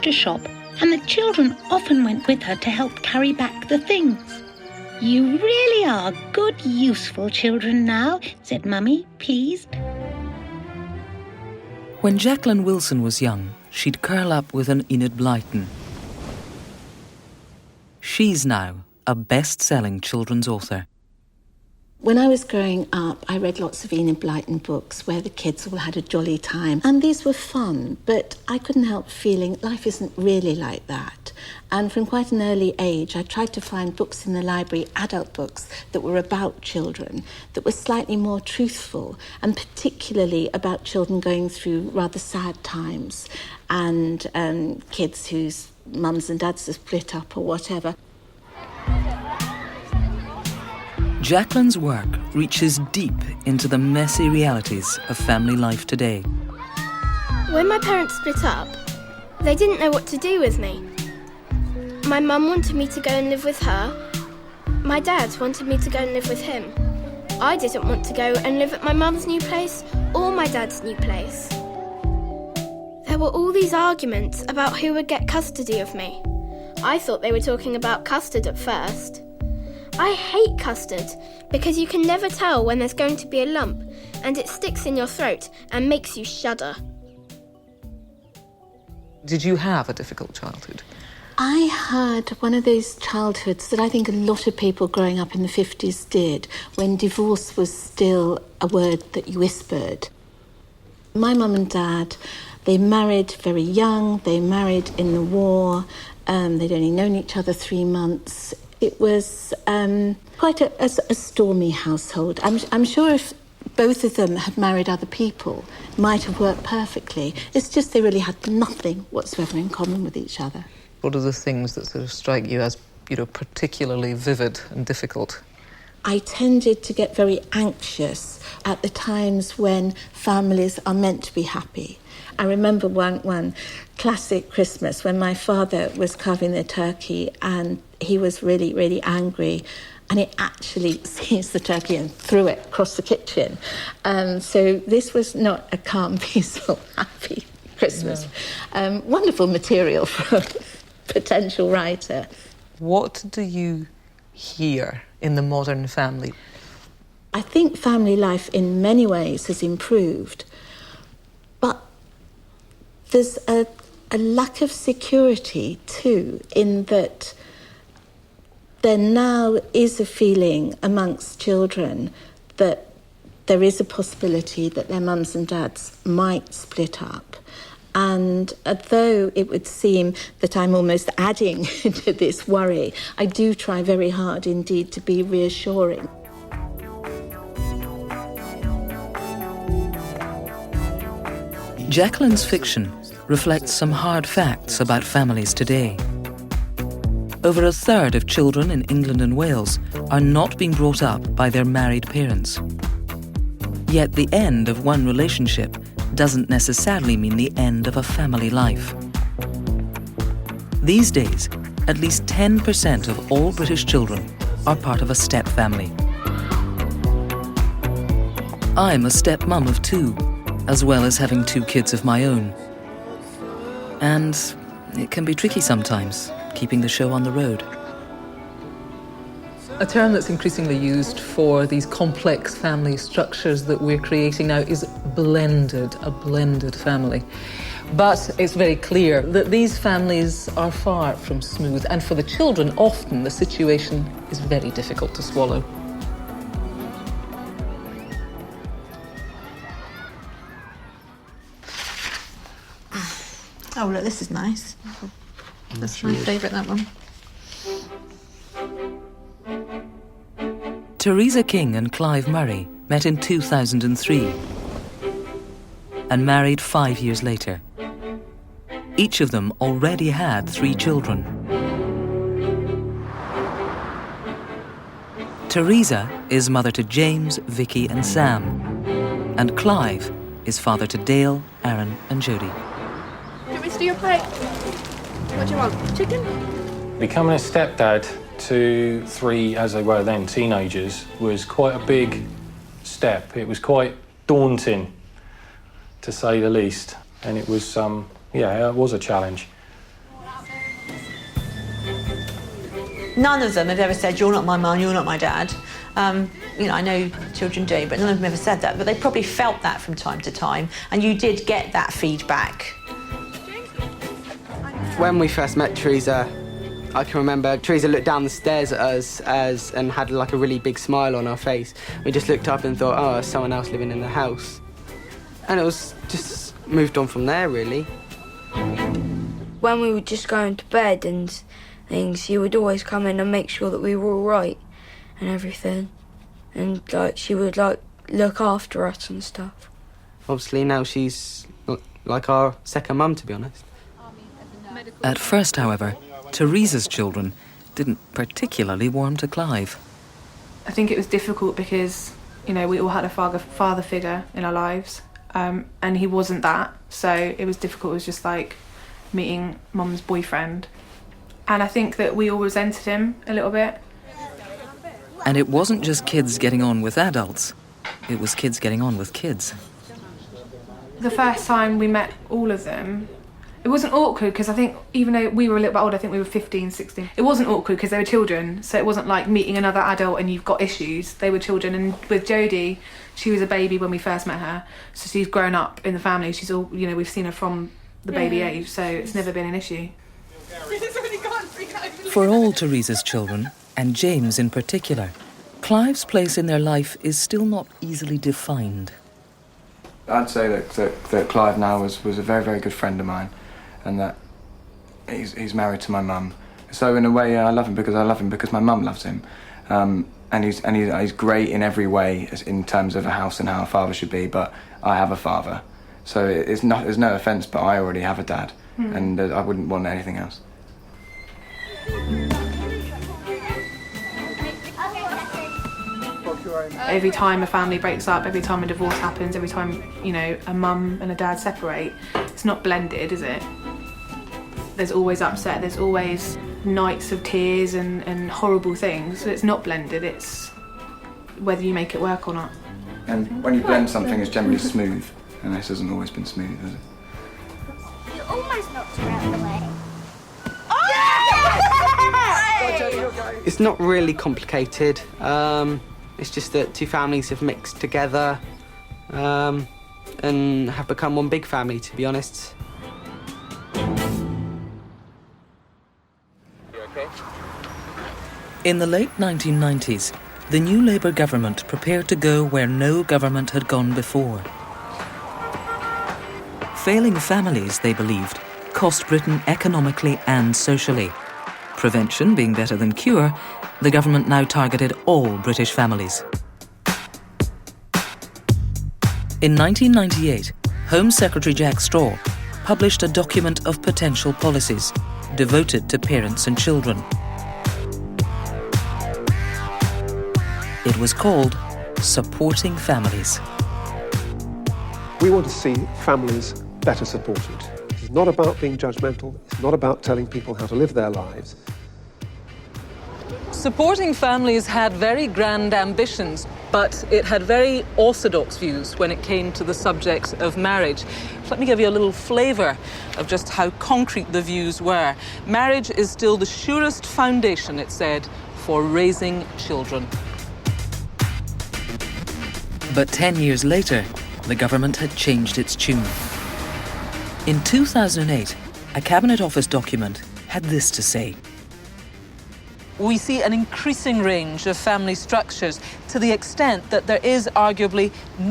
to shop, and the children often went with her to help carry back the things. "You really are good, useful children now," said Mummy, pleased. When Jacqueline Wilson was young, she'd curl up with an Enid Blyton. She's now a best-selling children's author. When I was growing up, I read lots of Enid Blyton books where the kids all had a jolly time. And these were fun, but I couldn't help feeling life isn't really like that. And from quite an early age, I tried to find books in the library, adult books, that were about children, that were slightly more truthful, and particularly about children going through rather sad times, and kids whose mums and dads are split up or whatever. Jacqueline's work reaches deep into the messy realities of family life today. When my parents split up, they didn't know what to do with me. My mum wanted me to go and live with her. My dad wanted me to go and live with him. I didn't want to go and live at my mum's new place or my dad's new place. There were all these arguments about who would get custody of me. I thought they were talking about custard at first. I hate custard because you can never tell when there's going to be a lump and it sticks in your throat and makes you shudder. Did you have a difficult childhood? I had one of those childhoods that I think a lot of people growing up in the 50s did, when divorce was still a word that you whispered. My mum and dad, they married very young, they married in the war, they'd only known each other 3 months. It was quite a stormy household. I'm sure if both of them had married other people, it might have worked perfectly. It's just they really had nothing whatsoever in common with each other. What are the things that sort of strike you as, particularly vivid and difficult? I tended to get very anxious at the times when families are meant to be happy. I remember one classic Christmas when my father was carving the turkey and he was really, really angry, and he actually seized the turkey and threw it across the kitchen. So this was not a calm, peaceful, happy Christmas. No. Wonderful material for a potential writer. What do you hear in the modern family? I think family life in many ways has improved, but there's a lack of security too, in that there now is a feeling amongst children that there is a possibility that their mums and dads might split up. And although it would seem that I'm almost adding to this worry, I do try very hard indeed to be reassuring. Jacqueline's fiction reflects some hard facts about families today. Over a third of children in England and Wales are not being brought up by their married parents. Yet the end of one relationship doesn't necessarily mean the end of a family life. These days, at least 10% of all British children are part of a step family. I'm a stepmum of 2, as well as having 2 kids of my own. And it can be tricky sometimes, keeping the show on the road. A term that's increasingly used for these complex family structures that we're creating now is a blended family. But it's very clear that these families are far from smooth, and for the children, often the situation is very difficult to swallow. Oh, look, this is nice. That's my favourite, that one. Teresa King and Clive Murray met in 2003 and married 5 years later. Each of them already had 3 children. Teresa is mother to James, Vicky and Sam, and Clive is father to Dale, Aaron and Jodie. Do you want me to do your plate? What do you want? Chicken? Becoming a stepdad to 3, as they were then, teenagers, was quite a big step. It was quite daunting, to say the least. And it was, it was a challenge. None of them have ever said, you're not my mum, you're not my dad. You know, I know children do, but none of them ever said that. But they probably felt that from time to time, and you did get that feedback. When we first met Teresa, I can remember Teresa looked down the stairs at us and had like a really big smile on her face. We just looked up and thought, oh, there's someone else living in the house. And it was just moved on from there, really. When we were just going to bed and things, she would always come in and make sure that we were all right and everything. And, like, she would, like, look after us and stuff. Obviously, now she's like our second mum, to be honest. At first, however, Teresa's children didn't particularly warm to Clive. I think it was difficult because, you know, we all had a father figure in our lives, and he wasn't that, so it was difficult. It was just like meeting Mum's boyfriend. And I think that we all resented him a little bit. And it wasn't just kids getting on with adults, it was kids getting on with kids. The first time we met all of them, it wasn't awkward because I think even though we were a little bit older, I think we were 15, 16. It wasn't awkward because they were children, so it wasn't like meeting another adult and you've got issues. They were children, and with Jodie, she was a baby when we first met her, so she's grown up in the family. She's all, you know, we've seen her from the baby age, so it's never been an issue. For all Teresa's children, and James in particular, Clive's place in their life is still not easily defined. I'd say that Clive now was a very, very good friend of mine, and that he's married to my mum. So in a way, I love him because my mum loves him, and he's great in every way in terms of a house and how a father should be. But I have a father, so there's no offence, but I already have a dad, and I wouldn't want anything else. Every time a family breaks up, every time a divorce happens, every time, you know, a mum and a dad separate, it's not blended, is it? There's always upset, there's always nights of tears and horrible things. So it's not blended, it's whether you make it work or not. And when you blend something, it's generally smooth, and this hasn't always been smooth, has it? You almost knocked her out of the way. It's not really complicated. It's just that two families have mixed together and have become one big family, to be honest. In the late 1990s, the new Labour government prepared to go where no government had gone before. Failing families, they believed, cost Britain economically and socially. Prevention being better than cure, the government now targeted all British families. In 1998, Home Secretary Jack Straw published a document of potential policies devoted to parents and children. It was called Supporting Families. We want to see families better supported. It's not about being judgmental, it's not about telling people how to live their lives. Supporting families had very grand ambitions, but it had very orthodox views when it came to the subject of marriage. Let me give you a little flavour of just how concrete the views were. Marriage is still the surest foundation, it said, for raising children. But 10 years later, the government had changed its tune. In 2008, a Cabinet Office document had this to say. We see an increasing range of family structures to the extent that there is arguably no